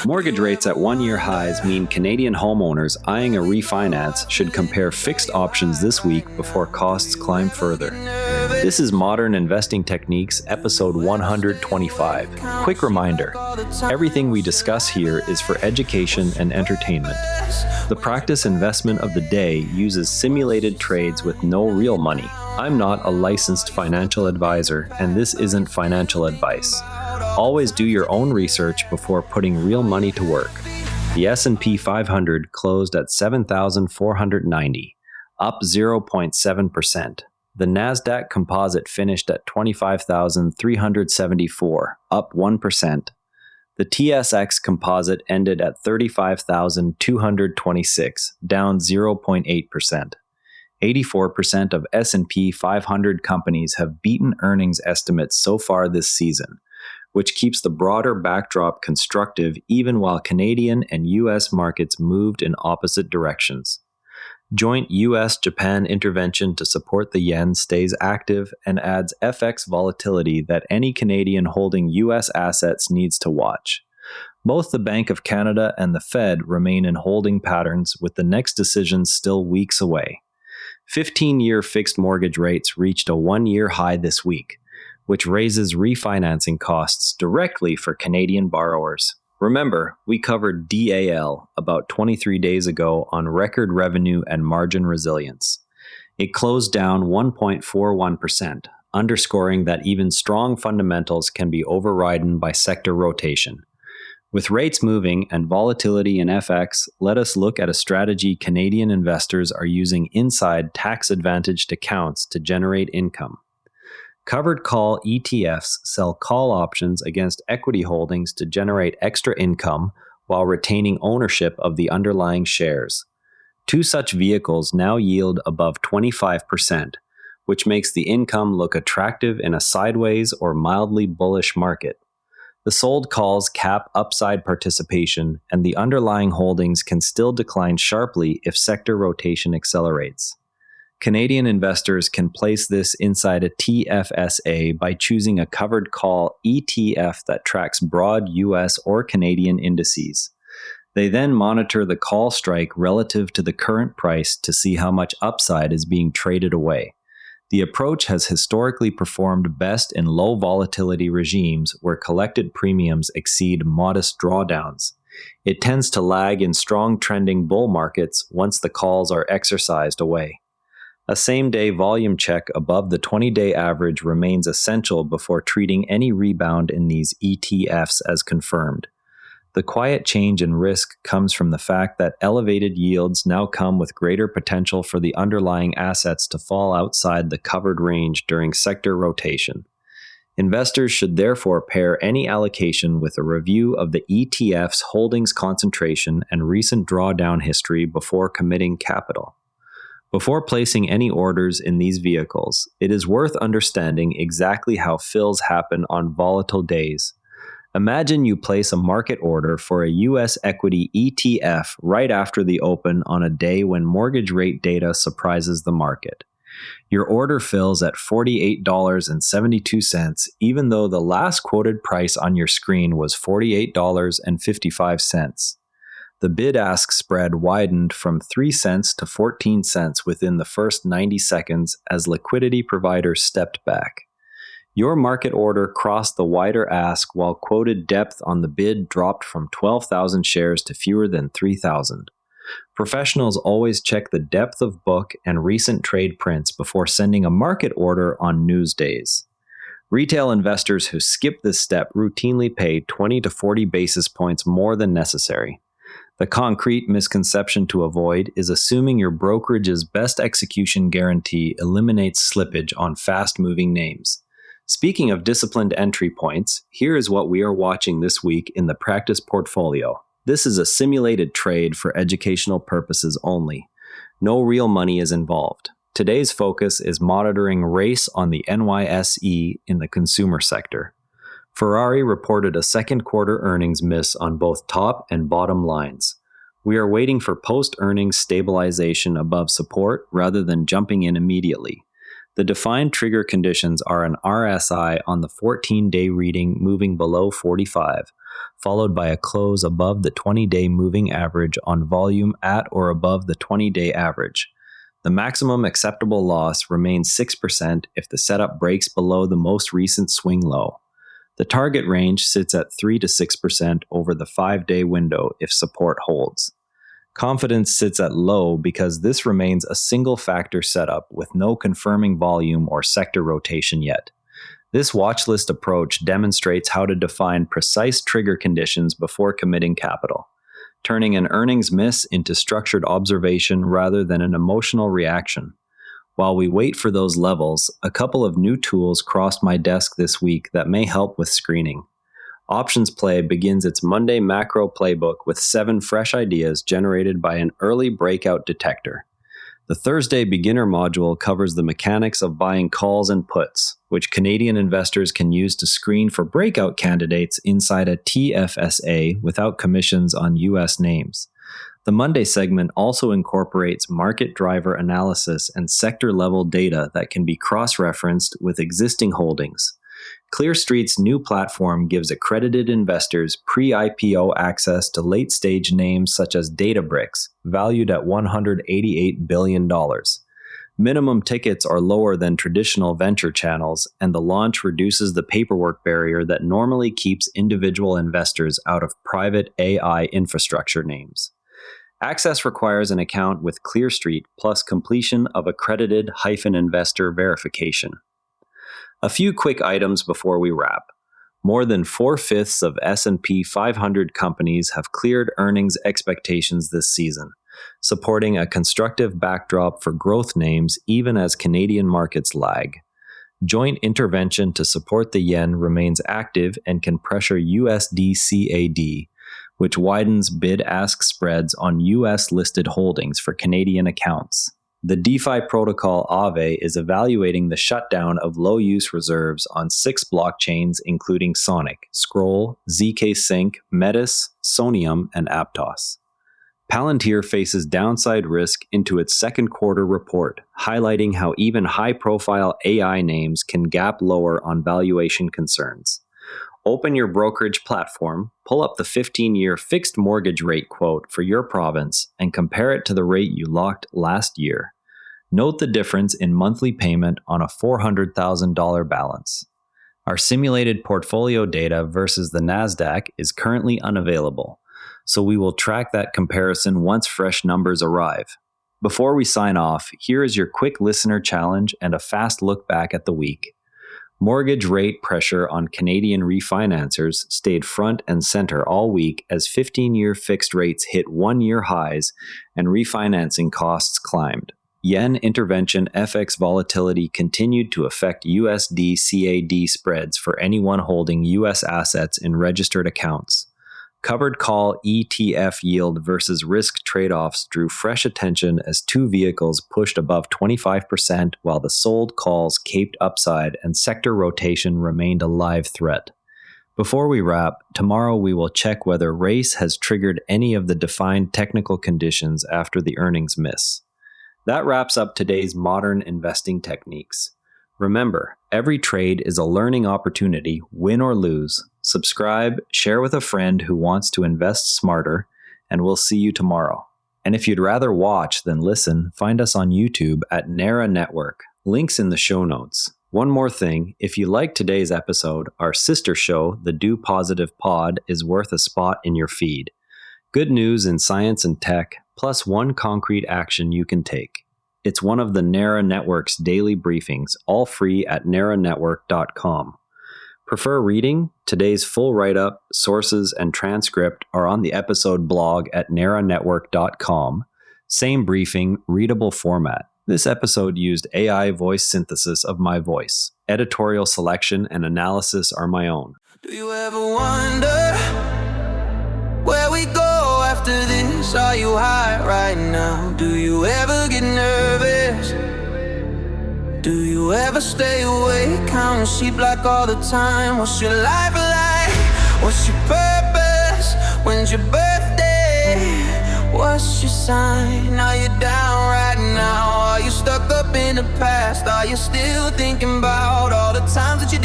Mortgage rates at one-year highs mean Canadian homeowners eyeing a refinance should compare fixed options this week before costs climb further. This is Modern Investing Techniques, episode 125. Quick reminder, everything we discuss here is for education and entertainment. The practice investment of the day uses simulated trades with no real money. I'm not a licensed financial advisor, and this isn't financial advice. Always do your own research before putting real money to work. The S&P 500 closed at 7,490, up 0.7%. The NASDAQ Composite finished at 25,374, up 1%. The TSX Composite ended at 35,226, down 0.8%. 84% of S&P 500 companies have beaten earnings estimates so far this season, which keeps the broader backdrop constructive even while Canadian and U.S. markets moved in opposite directions. Joint U.S.-Japan intervention to support the yen stays active and adds FX volatility that any Canadian holding U.S. assets needs to watch. Both the Bank of Canada and the Fed remain in holding patterns, with the next decision still weeks away. 15-year fixed mortgage rates reached a one-year high this week, which raises refinancing costs directly for Canadian borrowers. Remember, we covered DAL about 23 days ago on record revenue and margin resilience. It closed down 1.41%, underscoring that even strong fundamentals can be overridden by sector rotation. With rates moving and volatility in FX, let us look at a strategy Canadian investors are using inside tax-advantaged accounts to generate income. Covered call ETFs sell call options against equity holdings to generate extra income while retaining ownership of the underlying shares. Two such vehicles now yield above 25%, which makes the income look attractive in a sideways or mildly bullish market. The sold calls cap upside participation, and the underlying holdings can still decline sharply if sector rotation accelerates. Canadian investors can place this inside a TFSA by choosing a covered call ETF that tracks broad U.S. or Canadian indices. They then monitor the call strike relative to the current price to see how much upside is being traded away. The approach has historically performed best in low volatility regimes where collected premiums exceed modest drawdowns. It tends to lag in strong trending bull markets once the calls are exercised away. A same-day volume check above the 20-day average remains essential before treating any rebound in these ETFs as confirmed. The quiet change in risk comes from the fact that elevated yields now come with greater potential for the underlying assets to fall outside the covered range during sector rotation. Investors should therefore pair any allocation with a review of the ETF's holdings concentration and recent drawdown history before committing capital. Before placing any orders in these vehicles, it is worth understanding exactly how fills happen on volatile days. Imagine you place a market order for a U.S. equity ETF right after the open on a day when mortgage rate data surprises the market. Your order fills at $48.72, even though the last quoted price on your screen was $48.55. The bid-ask spread widened from 3 cents to 14 cents within the first 90 seconds as liquidity providers stepped back. Your market order crossed the wider ask while quoted depth on the bid dropped from 12,000 shares to fewer than 3,000. Professionals always check the depth of book and recent trade prints before sending a market order on news days. Retail investors who skip this step routinely pay 20 to 40 basis points more than necessary. The concrete misconception to avoid is assuming your brokerage's best execution guarantee eliminates slippage on fast-moving names. Speaking of disciplined entry points, here is what we are watching this week in the practice portfolio. This is a simulated trade for educational purposes only. No real money is involved. Today's focus is monitoring race on the NYSE in the consumer sector. Ferrari reported a second quarter earnings miss on both top and bottom lines. We are waiting for post-earnings stabilization above support rather than jumping in immediately. The defined trigger conditions are an RSI on the 14-day reading moving below 45, followed by a close above the 20-day moving average on volume at or above the 20-day average. The maximum acceptable loss remains 6% if the setup breaks below the most recent swing low. The target range sits at 3 to 6% over the 5-day window if support holds. Confidence sits at low because this remains a single-factor setup with no confirming volume or sector rotation yet. This watchlist approach demonstrates how to define precise trigger conditions before committing capital, turning an earnings miss into structured observation rather than an emotional reaction. While we wait for those levels, a couple of new tools crossed my desk this week that may help with screening. Options Play begins its Monday macro playbook with 7 fresh ideas generated by an early breakout detector. The Thursday beginner module covers the mechanics of buying calls and puts, which Canadian investors can use to screen for breakout candidates inside a TFSA without commissions on U.S. names. The Monday segment also incorporates market driver analysis and sector-level data that can be cross-referenced with existing holdings. ClearStreet's new platform gives accredited investors pre-IPO access to late-stage names such as Databricks, valued at $188 billion. Minimum tickets are lower than traditional venture channels, and the launch reduces the paperwork barrier that normally keeps individual investors out of private AI infrastructure names. Access requires an account with ClearStreet plus completion of accredited -investor verification. A few quick items before we wrap. More than 4/5 of S&P 500 companies have cleared earnings expectations this season, supporting a constructive backdrop for growth names even as Canadian markets lag. Joint intervention to support the yen remains active and can pressure USD CAD, which widens bid-ask spreads on U.S.-listed holdings for Canadian accounts. The DeFi protocol Aave is evaluating the shutdown of low-use reserves on 6 blockchains including Sonic, Scroll, ZK Sync, Metis, Sonium, and Aptos. Palantir faces downside risk into its second quarter report, highlighting how even high-profile AI names can gap lower on valuation concerns. Open your brokerage platform, pull up the 15-year fixed mortgage rate quote for your province, and compare it to the rate you locked last year. Note the difference in monthly payment on a $400,000 balance. Our simulated portfolio data versus the NASDAQ is currently unavailable, so we will track that comparison once fresh numbers arrive. Before we sign off, here is your quick listener challenge and a fast look back at the week. Mortgage rate pressure on Canadian refinancers stayed front and center all week as 15-year fixed rates hit 1-year highs and refinancing costs climbed. Yen intervention FX volatility continued to affect USD CAD spreads for anyone holding U.S. assets in registered accounts. Covered call ETF yield versus risk trade-offs drew fresh attention as 2 vehicles pushed above 25% while the sold calls caped upside and sector rotation remained a live threat. Before we wrap, tomorrow we will check whether race has triggered any of the defined technical conditions after the earnings miss. That wraps up today's modern investing techniques. Remember, every trade is a learning opportunity, win or lose. Subscribe, share with a friend who wants to invest smarter, and we'll see you tomorrow. And if you'd rather watch than listen, find us on YouTube at NARA Network. Links in the show notes. One more thing, if you liked today's episode, our sister show, the Do Positive Pod, is worth a spot in your feed. Good news in science and tech, plus one concrete action you can take. It's one of the NARA Network's daily briefings, all free at naranetwork.com. Prefer reading? Today's full write-up, sources, and transcript are on the episode blog at naranetwork.com. Same briefing, readable format. This episode used AI voice synthesis of my voice. Editorial selection and analysis are my own. Do you ever wonder where we go after this? Are you high right now? Do you ever get nervous? Do you ever stay awake, counting sheep like all the time? What's your life like? What's your purpose? When's your birthday? What's your sign? Are you down right now? Are you stuck up in the past? Are you still thinking about all the times that you